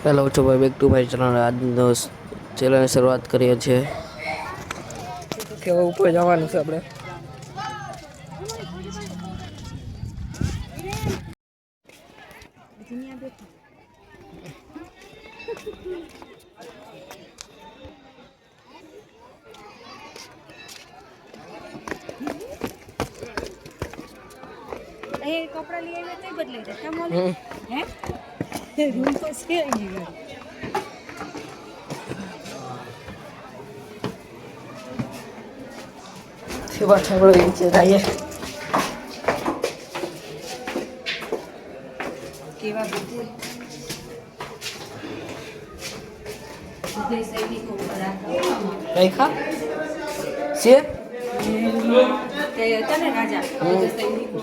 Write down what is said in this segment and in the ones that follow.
Hello છો ભાઈ, back to my channel. આજનો ચેનલની શરૂઆત કરીએ છીએ કે ઉપર જવાનું છે આપણે। कपड़ा लिए हुए तो बदले थे क्या बोले हैं रूम तो से आएगी સેવા ઠાકોર નીચે જઈએ केवा बुद्धि बुद्धि सही को करा રેખા છે ते तने राजा बुद्धि सही को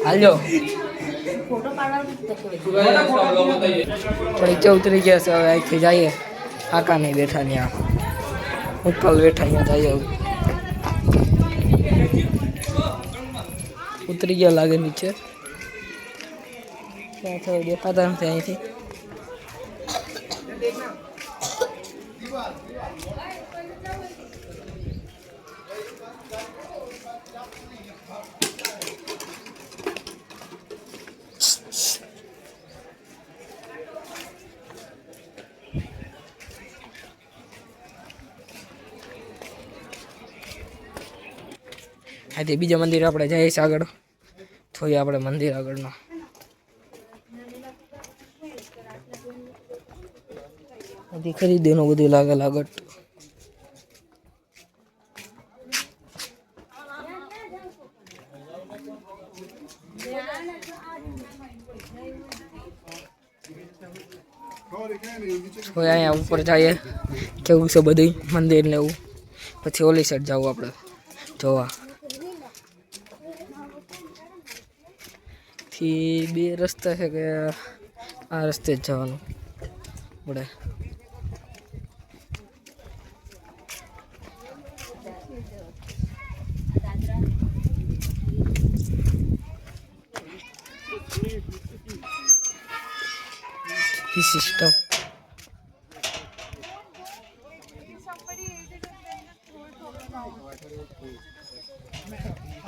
હાલો फोटो पाडवा तो નીચે ઉતરી ગયા છે। હવે અહીંથી જઈએ। કાકા નહીં બેઠા ત્યાં, ઉપર બેઠા અહીંયા જઈએ। ઉતરી ગયા લાગે નીચે, ત્યાં થોડી દેખાતા નથી અહીંથી। અહીંથી બીજા મંદિર આપણે જઈએ છીએ આગળ। જોઈએ આપણે મંદિર આગળનો। અહીંથી ખરીદેનું બધું લાગે લાગટ। હવે અહીંયા ઉપર જઈએ કેવું છે બધું મંદિર ને એવું, પછી ઓલી સાઈડ જવું આપણે જોવા। થી બે રસ્તા છે કે આ રસ્તે જ જવાનું પડે। સિસ્ટમ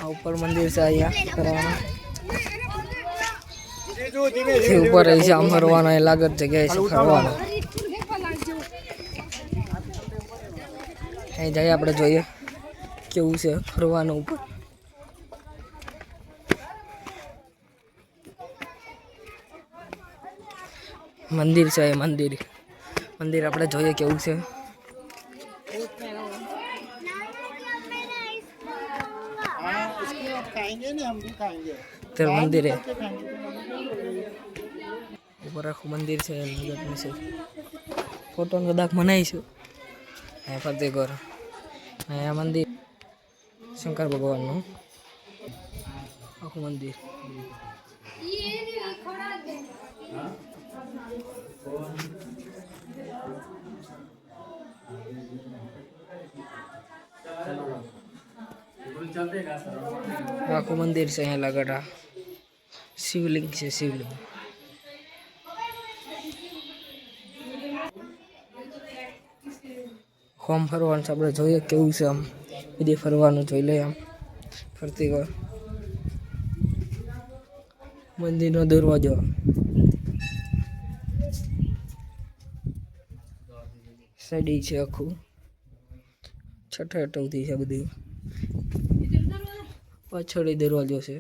આ ઉપર મંદિર છે અહીંયા કરવાનું। ઉપર રહી છે આમ ફરવાનો, એ લાગત જગ્યાએ છે ફરવાનો। અહીં જઈએ આપણે, જોઈએ કેવું છે ફરવાનું ઉપર। મંદિર છે એ મંદિર આપણે જોઈએ કેવું છે। તેર મંદિર ઉપર આખું મંદિર છે નગરનું છે। ફોટો કદાચ મનાવીશું અહીંયા ફતેહગઢ। અહીંયા મંદિર શંકર ભગવાનનું આખું મંદિર। આખું મંદિર છે અહીંયા લાગટ। શિવલિંગ છે, શિવલિંગ। હોમ ફરવાનું છે આપણે, જોઈએ કેવું છે આમ બધી ફરવાનું જોઈ લઈએ આમ ફરતી વાર। મંદિરનો દરવાજો સાઈડ છે આખું, છઠ્ઠાવથી છે બધી। પાછળ દરવાજો છે।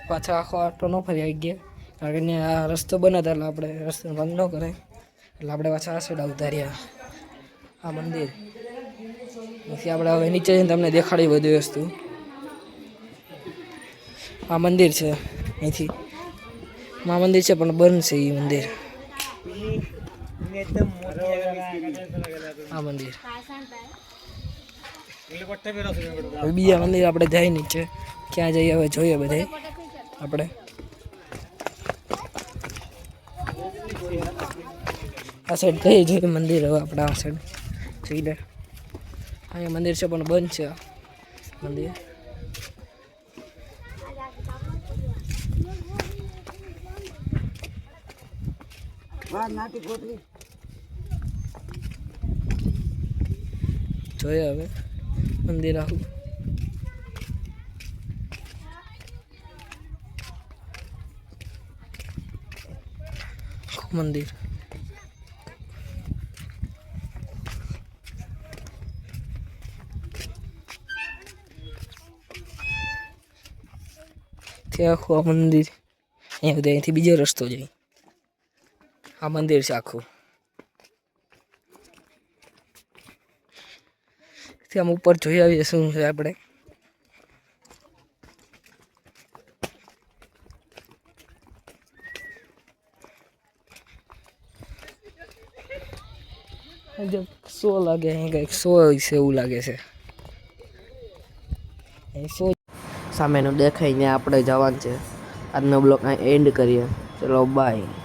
પાછા આખો આટો ન ફરી આવી ગયા, કારણ કે આ રસ્તો બનાવતા એટલે આપણે રસ્તો બંધ ન કરે એટલે આપણે પાછા આ સાઈડ આવતા રહ્યા। આ મંદિર પછી આપણે હવે નીચે જઈને તમને દેખાડી બધી વસ્તુ। આ મંદિર છે, અહીંથી આ મંદિર છે પણ બંધ છે એ મંદિર। આ મંદિર બીજા મંદિર આપણે જાય નીચે, ક્યાં જઈએ હવે જોઈએ બધા આપણે। આ સાઈડ કઈ જોઈએ મંદિર હવે આપણે આ સાઈડ જોઈ લે અહીંયા મંદિર છે પણ બંધ છે મંદિર જોઈએ હવે મંદિર આવું મંદિર આખું આ મંદિર અહીંયા સુધી અહીંથી બીજો રસ્તો જાય આ મંદિર છે આખું આમ ઉપર જોઈ આવીએ શું છે આપણે શો લાગે અહીં કંઈક શો છે એવું લાગે છે શો સામેનું દેખાઈને આપણે જવાનું છે આજનો બ્લોગ એન્ડ કરીએ ચલો બાય